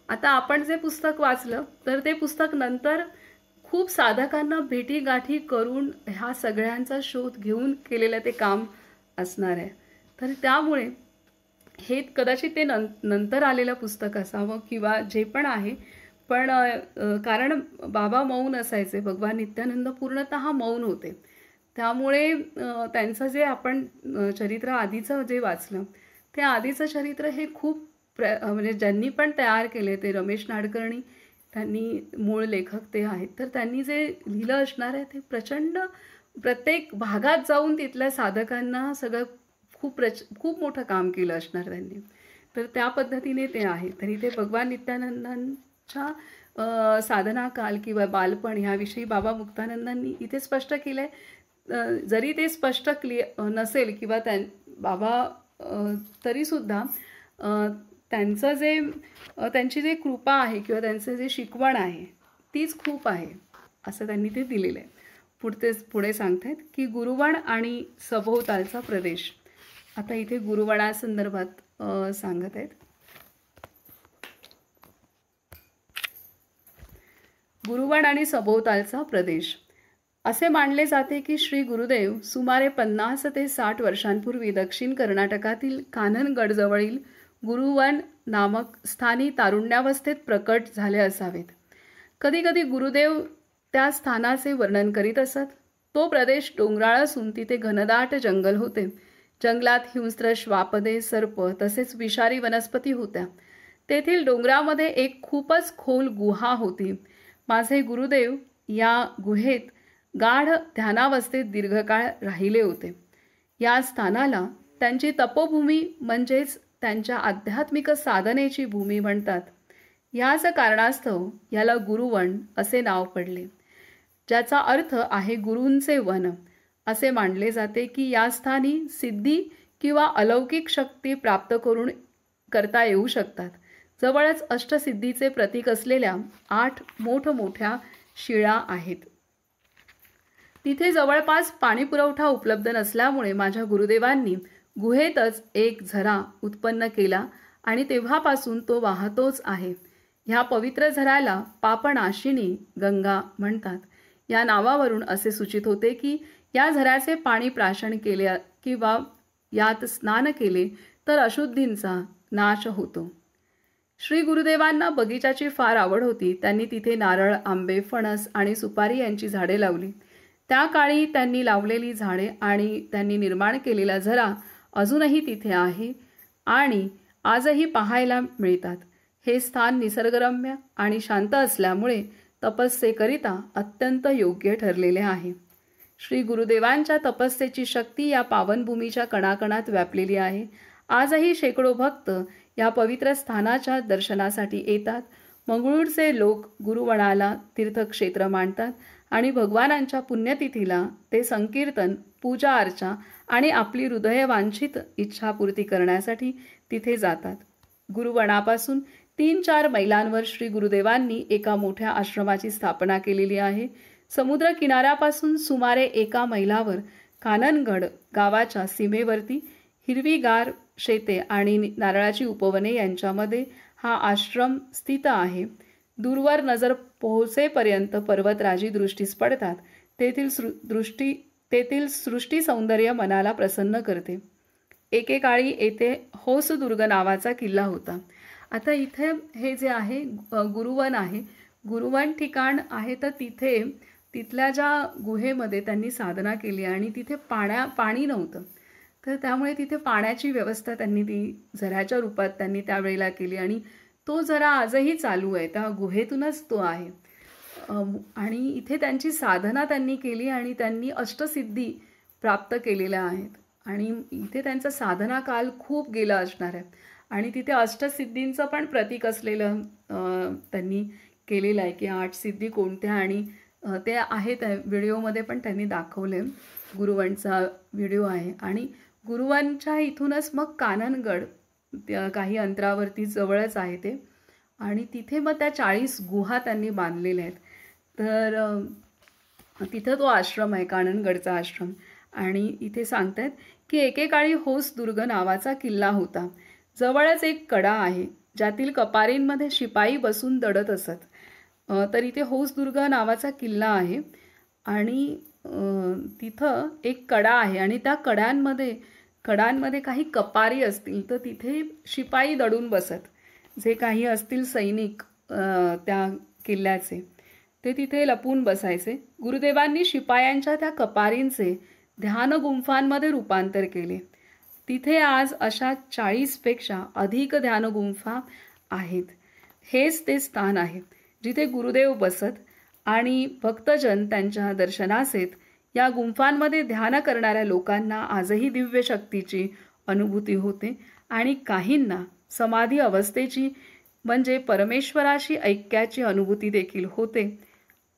आता आपण जे पुस्तक वाचलं तर ते पुस्तक नंतर खूप साधकांना भेटीगाठी करून ह्या सगळ्यांचा शोध घेऊन केलेलं ते काम असणार आहे. तर त्यामुळे हे कदाचित ते नंतर आलेलं पुस्तक असावं किंवा जे पण आहे, पण कारण बाबा मौन असायचे, भगवान नित्यानंद पूर्णतः मौन होते. त्यामुळे त्यांचं जे आपण चरित्र आधीचं जे वाचलं, ते आधीचं चरित्र हे खूप म्हणजे ज्यांनी पण तयार केले ते रमेश नाडकर्णी, त्यांनी मूळ लेखक ते आहेत, तर त्यांनी जे लिहिलं असणार आहे ते प्रचंड प्रत्येक भागात जाऊन तिथल्या साधकांना सगळं खूप मोठं काम केलं असणार त्यांनी. तर त्या पद्धतीने ते आहे. तरी ते भगवान नित्यानंदांच्या साधना काल किंवा बालपण ह्याविषयी बाबा मुक्तानंदांनी इथे स्पष्ट केलं आहे. जरी ते स्पष्ट नसेल किंवा बाबा तरीसुद्धा त्यांचं जे त्यांची जे कृपा आहे किंवा त्यांचं जे शिकवण आहे तीच खूप आहे असं त्यांनी ते दिलेलं आहे. पुढे सांगतायत की गुरुवण आणि सभोवतालचा प्रदेश. आता इथे गुरुवणासंदर्भात सांगत आहेत. गुरुवण आणि सभोवतालचा प्रदेश. असे मानले जाते की श्री गुरुदेव सुमारे 50 ते 60 वर्षांपूर्वी दक्षिण कर्नाटकातील काननगडजवळील गुरुवन नामक स्थानी तारुण्यावस्थेत प्रकट झाले असावेत. कधीकधी गुरुदेव त्या स्थानाचे वर्णन करीत असत. तो प्रदेश डोंगराळ असून तिथे घनदाट जंगल होते. जंगलात हिंस्त्र श्वापदे, सर्प तसेच विषारी वनस्पती होत्या. तेथील डोंगरामध्ये एक खूपच खोल गुहा होती. माझे गुरुदेव या गुहेत गाढ ध्यानावस्थेत दीर्घकाळ राहिले होते. या स्थानाला त्यांची तपोभूमी म्हणजेच त्यांच्या आध्यात्मिक साधनेची भूमी म्हणतात. याच कारणास्तव याला गुरुवन असे नाव पडले, ज्याचा अर्थ आहे गुरूंचे वन. असे मानले जाते की या स्थानी सिद्धी किंवा अलौकिक शक्ती प्राप्त करता येऊ शकतात. जवळच अष्टसिद्धीचे प्रतीक असलेल्या 8 मोठमोठ्या शिळा आहेत. तिथे जवळपास पाणीपुरवठा उपलब्ध नसल्यामुळे माझ्या गुरुदेवांनी गुहेतच एक झरा उत्पन्न केला आणि तेव्हापासून तो वाहतोच आहे. ह्या पवित्र झऱ्याला पापनाशिनी गंगा म्हणतात. या नावावरून असे सूचित होते की या झऱ्याचे पाणी प्राशन केले किंवा यात स्नान केले तर अशुद्धींचा नाश होतो. श्री गुरुदेवांना बगीचाची फार आवड होती. त्यांनी तिथे नारळ, आंबे, फणस आणि सुपारी यांची झाडे लावली. त्या काळी त्यांनी लावलेली झाडे आणि त्यांनी निर्माण केलेला झरा अजूनही तिथे आहे आणि आजही पाहायला मिळतात. हे स्थान निसर्गरम्य आणि शांत असल्यामुळे तपस्येकरिता अत्यंत योग्य ठरलेले आहे. श्री गुरुदेवांच्या तपस्येची शक्ती या पावनभूमीच्या कणाकणात व्यापलेली आहे. आजही शेकडो भक्त या पवित्र स्थानाच्या दर्शनासाठी येतात. मंगळूरचे लोक गुरुवणाला तीर्थक्षेत्र मानतात आणि भगवानांच्या पुण्यतिथीला ते संकीर्तन, पूजा अर्चा आणि आपली हृदयवांछित इच्छापूर्ती करण्यासाठी तिथे जातात. गुरुवणापासून 3-4 मैलांवर श्री गुरुदेवांनी एका मोठ्या आश्रमाची स्थापना केलेली आहे. समुद्र किनाऱ्यापासून सुमारे 1 मैलावर काननगड गावाच्या सीमेवरती हिरवीगार शेते आणि नारळाची उपवने यांच्यामध्ये हा आश्रम स्थित आहे. दूरवर नजर पोहोचेपर्यंत पर्वतराजी दृष्टीस पडतात. तेथील सृष्टी सौंदर्य मनाला प्रसन्न करते. एकेकाळी येथे होसदुर्ग नावाचा किल्ला होता. आता इथे हे जे आहे गुरुवन आहे, गुरुवन ठिकाण आहे, तर तिथल्या ज्या गुहेमध्ये त्यांनी साधना केली आणि तिथे पाणी नव्हतं, तर त्यामुळे तिथे पाण्याची व्यवस्था त्यांनी ती झऱ्याच्या रूपात त्यांनी त्यावेळेला केली आणि तो झरा आजही चालू आहे. त्या गुहेतूनच तो आहे आणि इथे त्यांची साधना त्यांनी केली आणि त्यांनी अष्टसिद्धी प्राप्त केलेल्या आहेत आणि इथे त्यांचा साधना काल खूप गेला असणार आहे आणि तिथे अष्टसिद्धींचं पण प्रतीक असलेलं त्यांनी केलेलं आहे की 8 सिद्धी कोणत्या आणि ते आहेत व्हिडिओमध्ये पण त्यांनी दाखवले. गुरुवनचा व्हिडिओ आहे आणि गुरुवनच्या इथूनच मग काननगड काही अंतरावरती जवळच आहे ते आणि तिथे मग त्या 40 गुहा त्यांनी बांधलेल्या आहेत. तर तिथं तो आश्रम आहे, काननगडचा आश्रम. आणि इथे सांगतात की एकेकाळी होसदुर्ग नावाचा किल्ला होता. जवळच एक कडा आहे ज्यातील कपारींमध्ये शिपाई बसून दडत असत. तर इथे हौसदुर्ग नावाचा किल्ला आहे आणि तिथं एक कडा आहे आणि त्या कडांमध्ये काही कपारी असतील तर तिथे शिपाई दडून बसत जे काही असतील सैनिक त्या किल्ल्याचे ते तिथे लपून बसायचे. गुरुदेवांनी शिपायांच्या त्या कपारींचे ध्यान गुंफांमध्ये रूपांतर केले. तिथे आज अशा 40पेक्षा अधिक ध्यान गुंफा आहेत. हेच ते स्थान आहे जिथे गुरुदेव बसत आणि भक्तजन त्यांच्या दर्शनास येत. या गुंफांमध्ये ध्यान करणाऱ्या लोकांना आजही दिव्य शक्तीची अनुभूती होते आणि काहींना समाधी अवस्थेची म्हणजे परमेश्वराशी ऐक्याची अनुभूती देखील होते.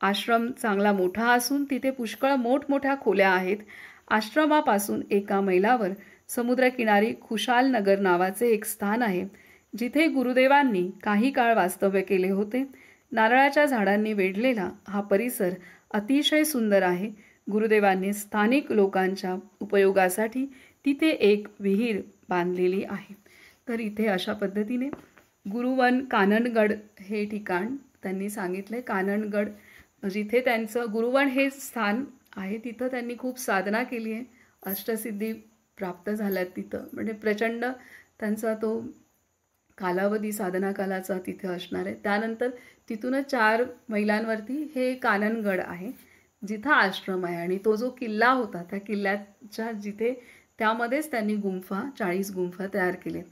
आश्रम चांगला मोठा असून तिथे पुष्कळ मोठमोठ्या खोल्या आहेत. आश्रमापासून एका मैलावर समुद्रकिनारी खुशालनगर नावाचे एक स्थान आहे जिथे गुरुदेवांनी काही काळ वास्तव्य केले होते. नारळाच्या झाडांनी वेढलेला हा परिसर अतिशय सुंदर आहे. गुरुदेवांनी स्थानिक लोकांच्या उपयोगासाठी तिथे एक विहीर बांधलेली आहे. तर इथे अशा पद्धतीने गुरुवन काननगड हे ठिकाण त्यांनी सांगितले. काननगड जिथे त्यांचं गुरुवन हे स्थान आहे तिथं त्यांनी खूप साधना केली आहे. अष्टसिद्धी प्राप्त झाल्यात तिथं. म्हणजे प्रचंड त्यांचा तो कालावधी साधना कालाचा तिथे असणार आहे. त्यानंतर तिथूनच 4 मैलांवरती हे काननगड आहे जिथं आश्रम आहे आणि तो जो किल्ला होता त्या किल्ल्याच्या जिथे त्यामध्येच त्यांनी 40 गुंफा तयार केले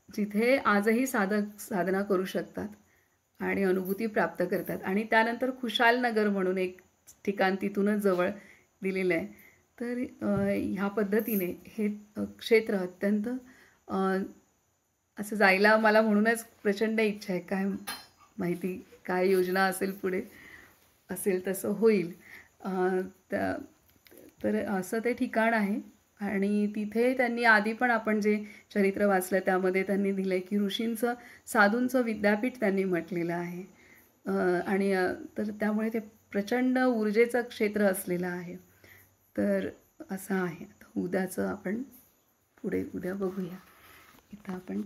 जिथे आजही साधना करू शकतात आणि अनुभूती प्राप्त करतात. आणि त्यानंतर खुशालनगर म्हणून एक ठिकाण तिथूनच जवळ दिलेलं आहे. तर ह्या पद्धतीने हे क्षेत्र अत्यंत असं जायला मला म्हणूनच प्रचंड इच्छा आहे. काय माहिती काय योजना असेल पुढे असेल तसं होईल. तर असं ते ठिकाण आहे आणि तिथे त्यांनी आधी पण आपण जे चरित्र वाचलं त्यामध्ये त्यांनी दिलं आहे की ऋषींचं साधूंचं विद्यापीठ त्यांनी म्हटलेलं आहे. आणि तर त्यामुळे ते प्रचंड ऊर्जेचं क्षेत्र असलेलं आहे. तर असं आहे. उद्याचं आपण उद्या बघूया. इथं आपण